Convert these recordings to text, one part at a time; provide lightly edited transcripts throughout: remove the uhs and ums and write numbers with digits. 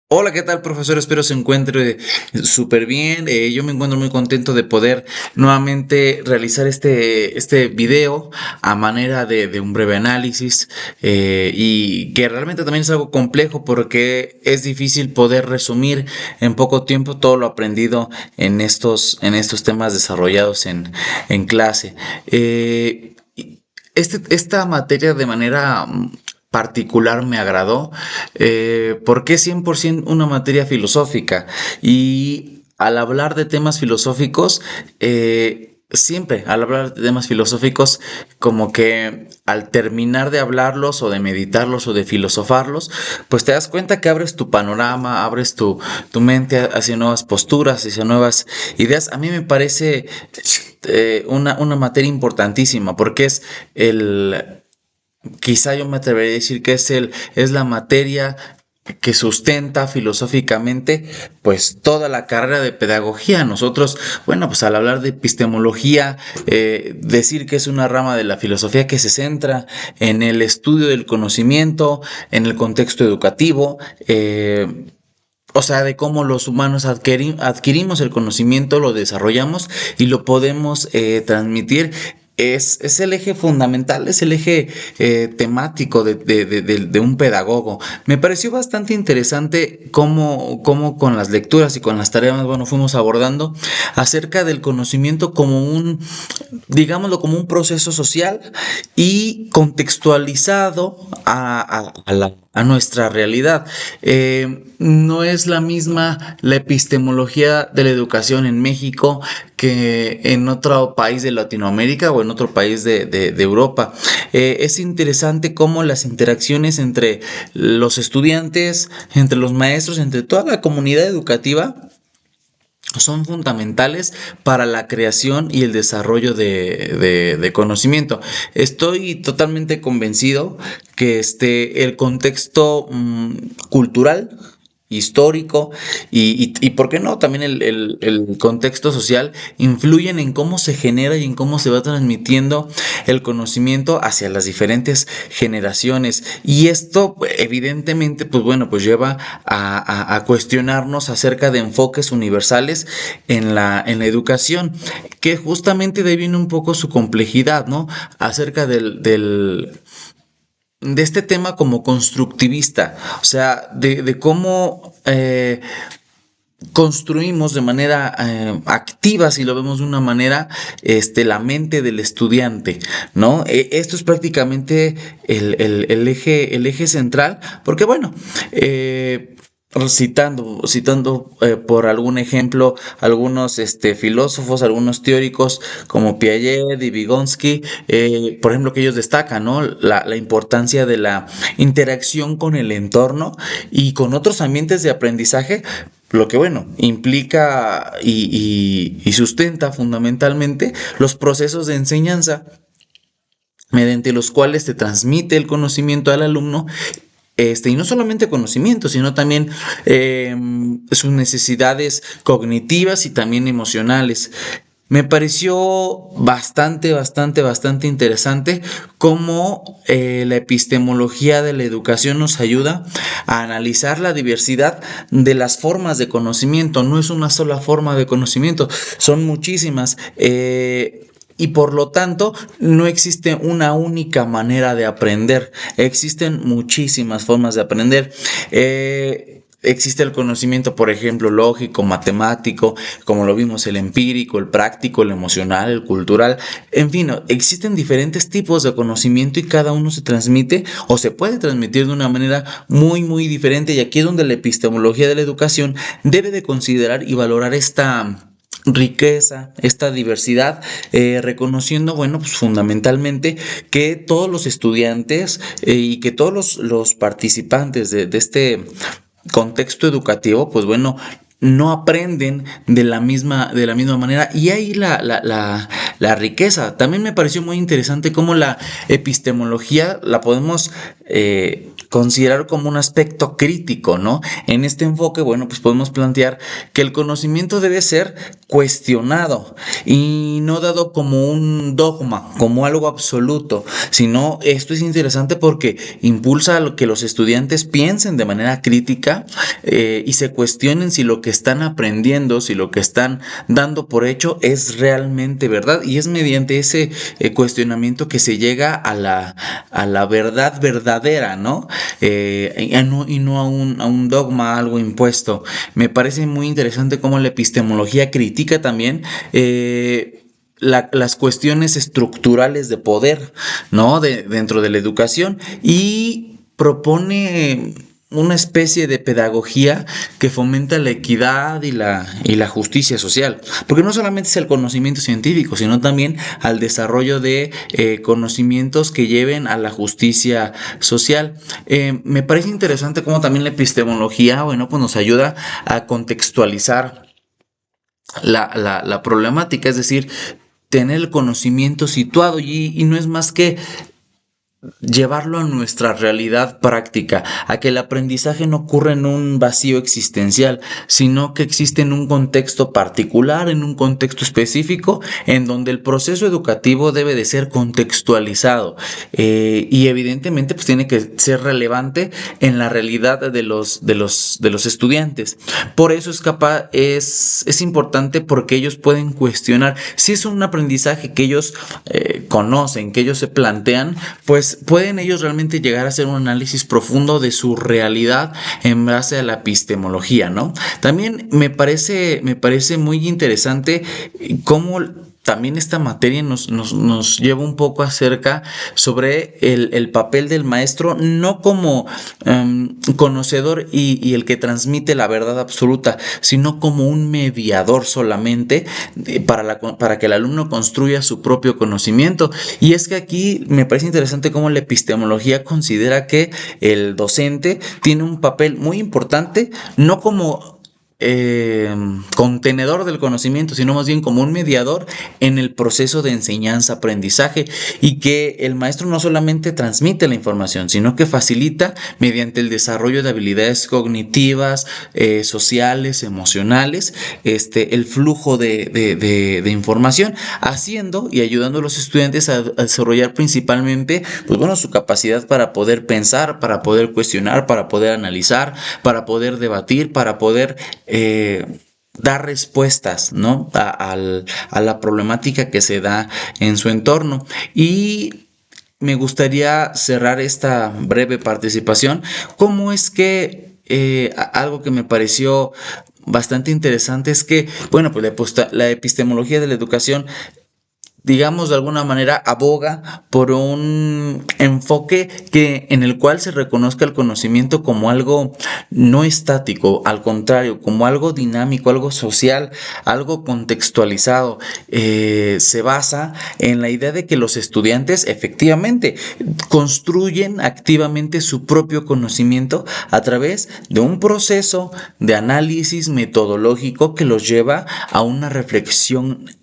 Hola, ¿qué tal, profesor? Espero se encuentre súper bien. Yo me encuentro muy contento de poder nuevamente realizar este video a manera de un breve análisis y que realmente también es algo complejo porque es difícil poder resumir en poco tiempo todo lo aprendido en estos temas desarrollados en clase. Esta materia de manera particular me agradó porque es 100% una materia filosófica y al hablar de temas filosóficos, siempre al hablar de temas filosóficos, como que al terminar de hablarlos o de meditarlos o de filosofarlos, pues te das cuenta que abres tu panorama, abres tu mente hacia nuevas posturas, hacia nuevas ideas. A mí me parece una materia importantísima porque es el, quizá yo me atrevería a decir que es la materia que sustenta filosóficamente pues toda la carrera de pedagogía. Nosotros, bueno, pues al hablar de epistemología, decir que es una rama de la filosofía que se centra en el estudio del conocimiento, en el contexto educativo, o sea, de cómo los humanos adquirimos el conocimiento, lo desarrollamos y lo podemos transmitir. Es el eje fundamental, es el eje temático de un pedagogo. Me pareció bastante interesante cómo con las lecturas y con las tareas, bueno, fuimos abordando acerca del conocimiento como digámoslo, como un proceso social y contextualizado a nuestra realidad. No es la misma la epistemología de la educación en México que en otro país de Latinoamérica o en otro país de Europa. Es interesante cómo las interacciones entre los estudiantes, entre los maestros, entre toda la comunidad educativa son fundamentales para la creación y el desarrollo de conocimiento. Estoy totalmente convencido que el contexto cultural, histórico y ¿por qué no? También el contexto social influyen en cómo se genera y en cómo se va transmitiendo el conocimiento hacia las diferentes generaciones. Y esto, evidentemente, pues bueno, pues lleva a cuestionarnos acerca de enfoques universales en la educación, que justamente de ahí viene un poco su complejidad, ¿no? Acerca de este tema como constructivista, o sea, de cómo construimos de manera activa, si lo vemos de una manera, la mente del estudiante, ¿no? Esto es prácticamente el eje central, porque bueno, citando por algún ejemplo algunos filósofos, algunos teóricos como Piaget y Vygotsky, por ejemplo, que ellos destacan, ¿no? La importancia de la interacción con el entorno y con otros ambientes de aprendizaje, lo que bueno, implica y sustenta fundamentalmente los procesos de enseñanza mediante los cuales se transmite el conocimiento al alumno, y no solamente conocimiento, sino también sus necesidades cognitivas y también emocionales. Me pareció bastante interesante cómo la epistemología de la educación nos ayuda a analizar la diversidad de las formas de conocimiento. No es una sola forma de conocimiento, son muchísimas. Y por lo tanto, no existe una única manera de aprender. Existen muchísimas formas de aprender. Existe el conocimiento, por ejemplo, lógico, matemático, como lo vimos, el empírico, el práctico, el emocional, el cultural. En fin, existen diferentes tipos de conocimiento y cada uno se transmite o se puede transmitir de una manera muy diferente. Y aquí es donde la epistemología de la educación debe de considerar y valorar esta riqueza, esta diversidad, reconociendo, bueno, pues fundamentalmente que todos los estudiantes y que todos los participantes de este contexto educativo, pues bueno, no aprenden de la misma manera y ahí la riqueza. También me pareció muy interesante cómo la epistemología la podemos considerar como un aspecto crítico, ¿no? En este enfoque, bueno, pues podemos plantear que el conocimiento debe ser cuestionado y no dado como un dogma, como algo absoluto, sino esto es interesante porque impulsa a lo que los estudiantes piensen de manera crítica y se cuestionen si lo que están aprendiendo, si lo que están dando por hecho es realmente verdad, y es mediante ese cuestionamiento que se llega a la verdad verdadera, ¿no? Y no a un dogma, algo impuesto. Me parece muy interesante cómo la epistemología critica también las cuestiones estructurales de poder, ¿no? Dentro de la educación, y propone una especie de pedagogía que fomenta la equidad y la justicia social, porque no solamente es el conocimiento científico, sino también al desarrollo de conocimientos que lleven a la justicia social. Me parece interesante cómo también la epistemología, bueno, pues nos ayuda a contextualizar la problemática, es decir, tener el conocimiento situado, y no es más que llevarlo a nuestra realidad práctica, a que el aprendizaje no ocurra en un vacío existencial, sino que existe en un contexto particular, en un contexto específico, en donde el proceso educativo debe de ser contextualizado y evidentemente pues tiene que ser relevante en la realidad de los estudiantes. Por eso es importante, porque ellos pueden cuestionar si es un aprendizaje que ellos conocen, que ellos se plantean, pues pueden ellos realmente llegar a hacer un análisis profundo de su realidad en base a la epistemología, ¿no? También me parece muy interesante cómo también esta materia nos lleva un poco acerca sobre el papel del maestro, no como conocedor y el que transmite la verdad absoluta, sino como un mediador solamente para que el alumno construya su propio conocimiento. Y es que aquí me parece interesante cómo la epistemología considera que el docente tiene un papel muy importante, no como contenedor del conocimiento, sino más bien como un mediador en el proceso de enseñanza-aprendizaje, y que el maestro no solamente transmite la información, sino que facilita mediante el desarrollo de habilidades cognitivas, sociales, emocionales, el flujo de información, haciendo y ayudando a los estudiantes a desarrollar principalmente, pues bueno, su capacidad para poder pensar, para poder cuestionar, para poder analizar, para poder debatir, para poder dar respuestas, ¿no? A la problemática que se da en su entorno. Y me gustaría cerrar esta breve participación. ¿Cómo es que algo que me pareció bastante interesante es que, bueno, pues la epistemología de la educación, digamos, de alguna manera aboga por un enfoque en el cual se reconozca el conocimiento como algo no estático, al contrario, como algo dinámico, algo social, algo contextualizado. Se basa en la idea de que los estudiantes efectivamente construyen activamente su propio conocimiento a través de un proceso de análisis metodológico que los lleva a una reflexión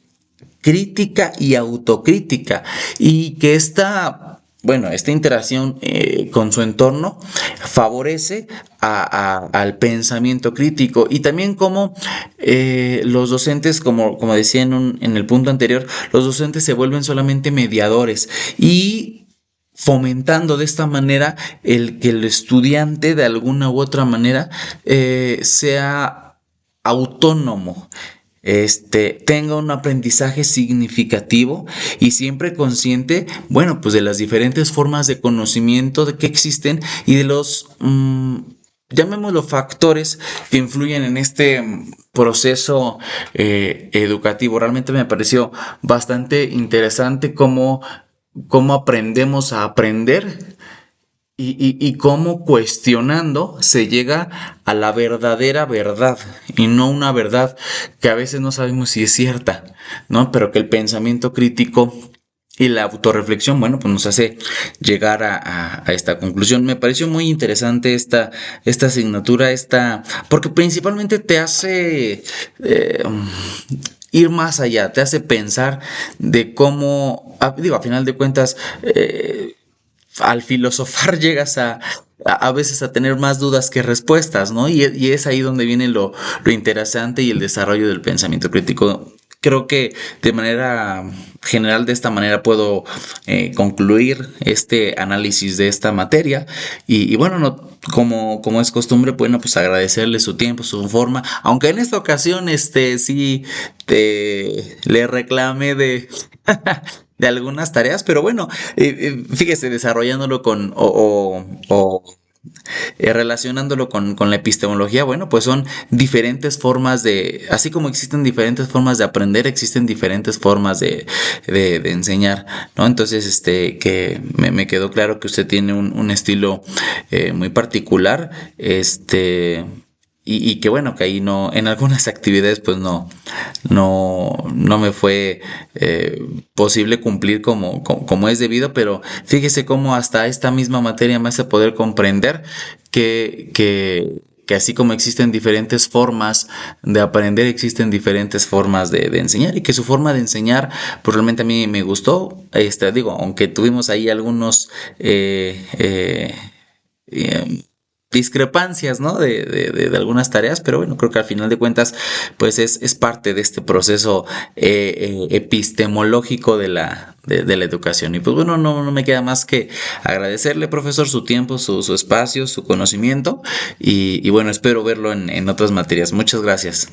crítica y autocrítica, y que esta interacción con su entorno favorece al pensamiento crítico. Y también como los docentes, como decía en el punto anterior, los docentes se vuelven solamente mediadores, y fomentando de esta manera el que el estudiante de alguna u otra manera sea autónomo, tenga un aprendizaje significativo, y siempre consciente, bueno, pues de las diferentes formas de conocimiento que existen, y de los, llamémoslo, factores que influyen en este proceso educativo. Realmente me pareció bastante interesante cómo aprendemos a aprender, y cómo cuestionando se llega a la verdadera verdad, y no una verdad que a veces no sabemos si es cierta, ¿no? Pero que el pensamiento crítico y la autorreflexión, bueno, pues nos hace llegar a esta conclusión. Me pareció muy interesante esta asignatura, porque principalmente te hace ir más allá, te hace pensar de cómo, digo, a final de cuentas, al filosofar llegas a veces a tener más dudas que respuestas, ¿no? Y es ahí donde viene lo interesante y el desarrollo del pensamiento crítico. Creo que de manera general, de esta manera puedo concluir este análisis de esta materia. Y bueno, no, como es costumbre, bueno, pues agradecerle su tiempo, su forma. Aunque en esta ocasión, sí, le reclamé de algunas tareas, pero bueno, fíjese, desarrollándolo relacionándolo con la epistemología, bueno, pues son diferentes formas así como existen diferentes formas de aprender, existen diferentes formas de enseñar, ¿no? Entonces, que me quedó claro que usted tiene un estilo muy particular, y que bueno, que ahí no, en algunas actividades pues no me fue posible cumplir como es debido, pero fíjese cómo hasta esta misma materia me hace poder comprender que así como existen diferentes formas de aprender, existen diferentes formas de enseñar, y que su forma de enseñar pues realmente a mí me gustó, digo, aunque tuvimos ahí algunos eh, discrepancias, ¿no? De algunas tareas, pero bueno, creo que al final de cuentas, pues es parte de este proceso epistemológico de la educación. Y pues bueno, no me queda más que agradecerle, profesor, su tiempo, su espacio, su conocimiento, y bueno, espero verlo en otras materias. Muchas gracias.